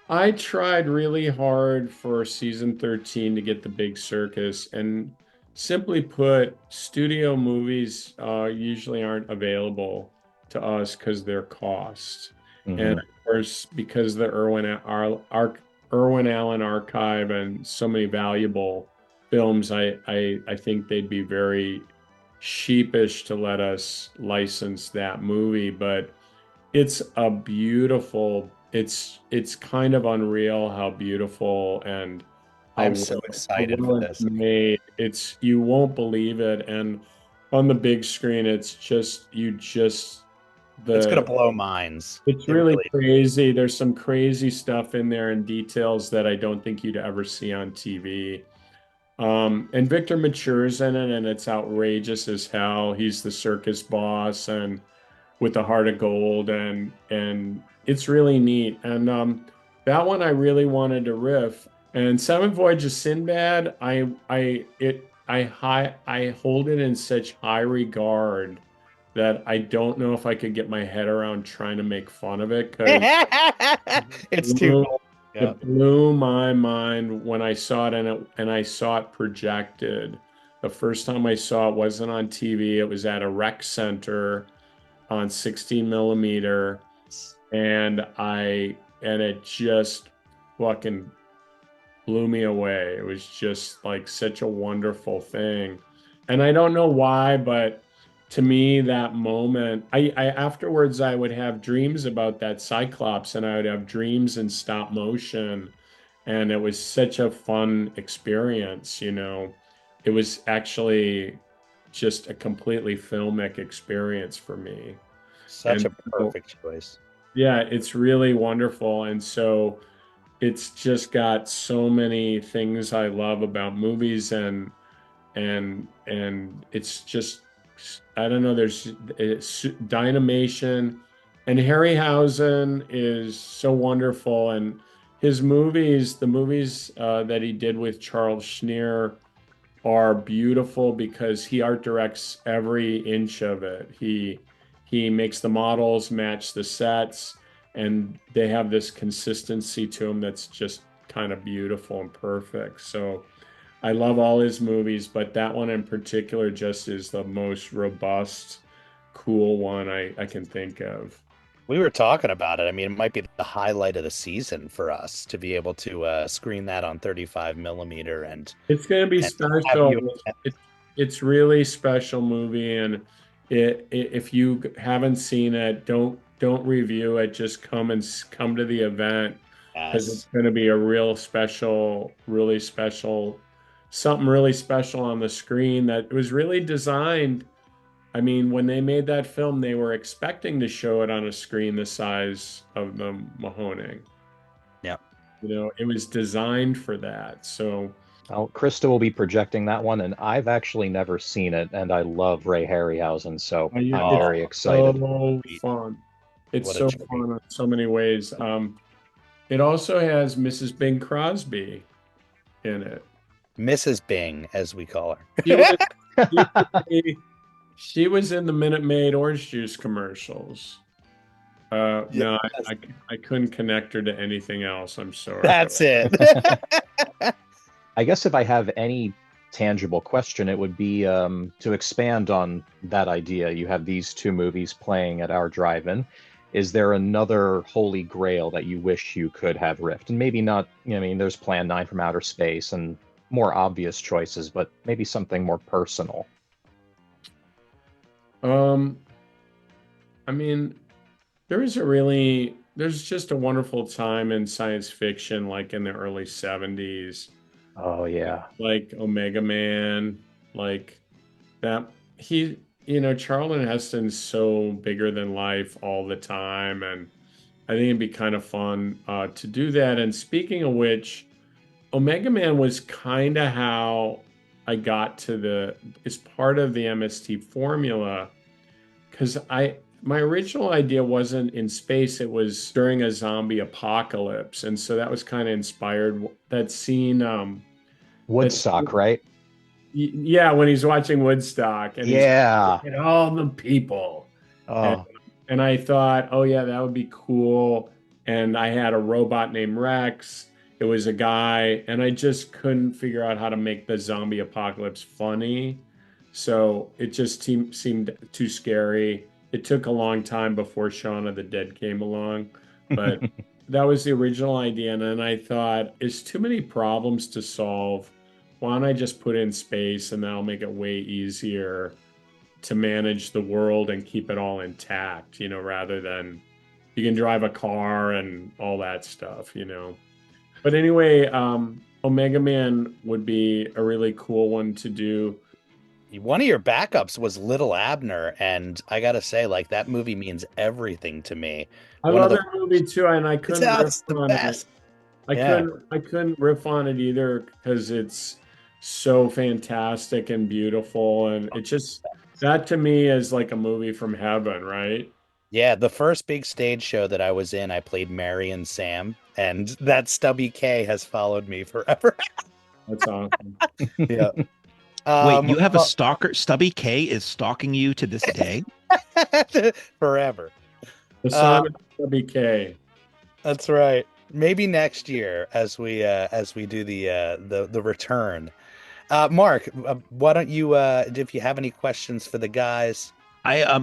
E: I tried really hard for season 13 to get The Big Circus, and simply put, studio movies usually aren't available to us because they're cost. And of course, because the Irwin Allen Archive and so many valuable films, I think they'd be very sheepish to let us license that movie. But it's a beautiful, it's kind of unreal how beautiful and
B: I'm so excited for this.
E: made. You won't believe it. And on the big screen, it's
B: gonna blow minds.
E: It's really crazy. There's some crazy stuff in there and details that I don't think you'd ever see on TV. And Victor Mature's in it, and it's outrageous as hell. He's the circus boss and with the heart of gold, and it's really neat. And that one I really wanted to riff. And Seventh Voyage of Sinbad, I hold it in such high regard that I don't know if I could get my head around trying to make fun of it, because
B: it's too cool.
E: Yeah. It blew my mind when I saw it, and I saw it projected. The first time I saw it wasn't on TV. It was at a rec center on 16 millimeter, and it just fucking blew me away. It was just like such a wonderful thing. And I don't know why, but to me, that moment, I afterwards, I would have dreams about that Cyclops, and I would have dreams in stop motion. And it was such a fun experience, you know. It was actually just a completely filmic experience for me.
B: Such a perfect choice.
E: Yeah, it's really wonderful. And so it's just got so many things I love about movies, and it's just, I don't know, it's Dynamation, and Harryhausen is so wonderful. And his movies, the movies that he did with Charles Schneer, are beautiful because he art directs every inch of it. He makes the models match the sets, and they have this consistency to them that's just kind of beautiful and perfect. So I love all his movies, but that one in particular just is the most robust, cool one I can think of.
B: We were talking about it. I mean, it might be the highlight of the season for us to be able to screen that on 35 millimeter. And
E: it's going to be special. It's really special movie. And if you haven't seen it, don't review it. Just come to the event, because it's going to be a really special, something really special on the screen that was really designed. I mean, when they made that film, they were expecting to show it on a screen the size of the Mahoning.
B: Yeah.
E: You know, it was designed for that. So
D: Krista will be projecting that one, and I've actually never seen it, and I love Ray Harryhausen, so I'm very excited.
E: So fun. It's so fun in so many ways. It also has Mrs. Bing Crosby in it.
B: Mrs. Bing, as we call her.
E: She was in the Minute Maid orange juice commercials. No, I couldn't connect her to anything else. I'm sorry.
B: That's it.
D: I guess if I have any tangible question, it would be to expand on that idea. You have these two movies playing at our drive-in. Is there another holy grail that you wish you could have riffed? And maybe not, I mean, there's Plan 9 from Outer Space and more obvious choices, but maybe something more personal.
E: I mean, there's just a wonderful time in science fiction, like in the early 70s.
D: Oh yeah.
E: Like Omega Man, like that. Charlton Heston's so bigger than life all the time. And I think it'd be kind of fun to do that. And speaking of which, Omega Man was kind of how I got to is part of the MST formula, because my original idea wasn't in space. It was during a zombie apocalypse. And so that was kind of inspired that scene.
D: Woodstock, right?
E: Yeah, when he's watching Woodstock. And
D: yeah.
E: And all the people.
D: Oh.
E: And I thought, oh yeah, that would be cool. And I had a robot named Rex. It was a guy, and I just couldn't figure out how to make the zombie apocalypse funny. So it just seemed too scary. it took a long time before Shaun of the Dead came along, but that was the original idea. And then I thought, it's too many problems to solve. Why don't I just put in space, and that'll make it way easier to manage the world and keep it all intact, rather than you can drive a car and all that stuff, But anyway, Omega Man would be a really cool one to do.
B: One of your backups was Little Abner, and I gotta say, like, that movie means everything to me.
E: I love that movie too, and I couldn't riff on it. I couldn't riff on it either because it's so fantastic and beautiful, and it just, that to me is like a movie from heaven, right?
B: Yeah, the first big stage show that I was in, I played Mary and Sam, and that Stubby K has followed me forever.
E: That's awesome.
B: Yeah.
C: Wait, you have a stalker? Stubby K is stalking you to this day?
B: Forever.
E: The son of Stubby K.
B: That's right. Maybe next year as we do the return. Mark, why don't you if you have any questions for the guys?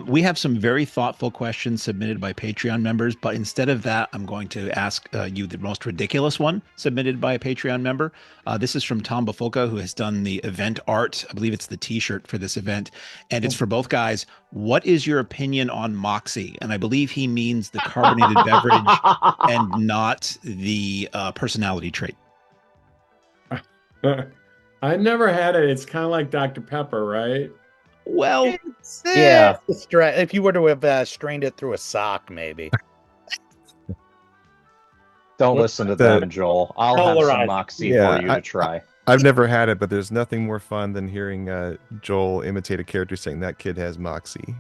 C: We have some very thoughtful questions submitted by Patreon members, but instead of that, I'm going to ask you the most ridiculous one submitted by a Patreon member. This is from Tom Buchholz, who has done the event art. I believe it's the T-shirt for this event, and it's for both guys. What is your opinion on Moxie? And I believe he means the carbonated beverage and not the personality trait.
E: I never had it. It's kind of like Dr. Pepper, right?
C: Well,
B: yeah. If you were to have strained it through a sock, maybe.
D: Don't listen to them, Joel. I'll have some Moxie for you to try.
F: I've never had it, but there's nothing more fun than hearing Joel imitate a character saying that kid has Moxie.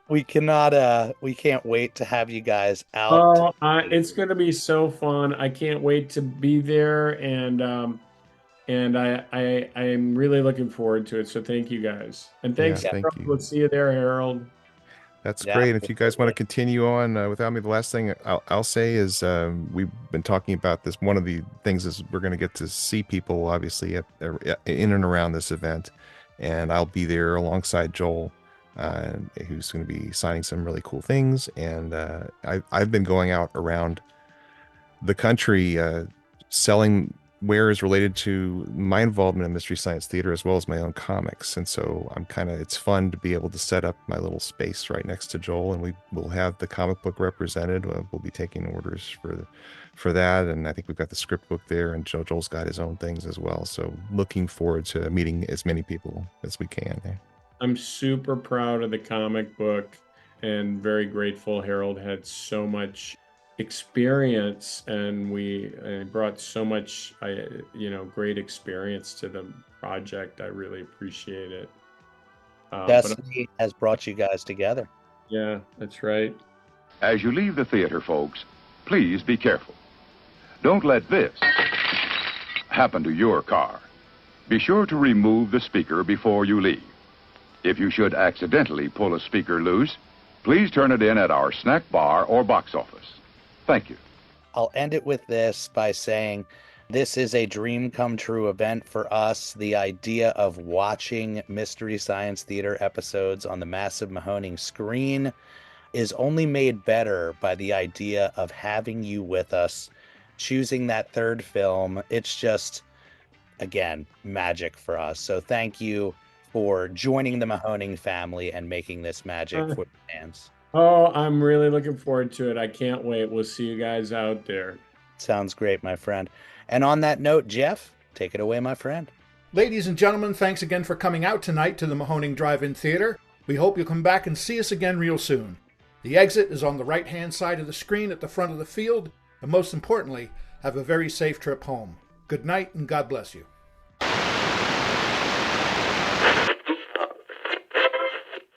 B: We can't wait to have you guys out.
E: It's going to be so fun. I can't wait to be there, and I'm really looking forward to it. So thank you guys. And thanks.
F: Thank you.
E: We'll see you there, Harold.
F: That's great. And if you guys want to continue on without me, the last thing I'll say is we've been talking about this. One of the things is we're going to get to see people, obviously, in and around this event. And I'll be there alongside Joel, who's going to be signing some really cool things. And I've been going out around the country selling wares related to my involvement in Mystery Science Theater, as well as my own comics. And so it's fun to be able to set up my little space right next to Joel, and we will have the comic book represented. We'll be taking orders for that. And I think we've got the script book there, and Joel's got his own things as well. So looking forward to meeting as many people as we can.
E: I'm super proud of the comic book and very grateful Harold had so much experience, and we brought so much great experience to the project. I really appreciate it.
B: Destiny has brought you guys together.
E: Yeah, that's right.
G: As you leave the theater, folks, please be careful. Don't let this happen to your car. Be sure to remove the speaker before you leave. If you should accidentally pull a speaker loose, please turn it in at our snack bar or box office. Thank you.
B: I'll end it with this by saying this is a dream come true event for us. The idea of watching Mystery Science Theater episodes on the massive Mahoning screen is only made better by the idea of having you with us, choosing that third film. It's just, again, magic for us. So thank you for joining the Mahoning family and making this magic for the fans.
E: Oh, I'm really looking forward to it. I can't wait. We'll see you guys out there.
B: Sounds great, my friend. And on that note, Jeff, take it away, my friend.
A: Ladies and gentlemen, thanks again for coming out tonight to the Mahoning Drive-In Theater. We hope you'll come back and see us again real soon. The exit is on the right-hand side of the screen at the front of the field, and most importantly, have a very safe trip home. Good night, and God bless you.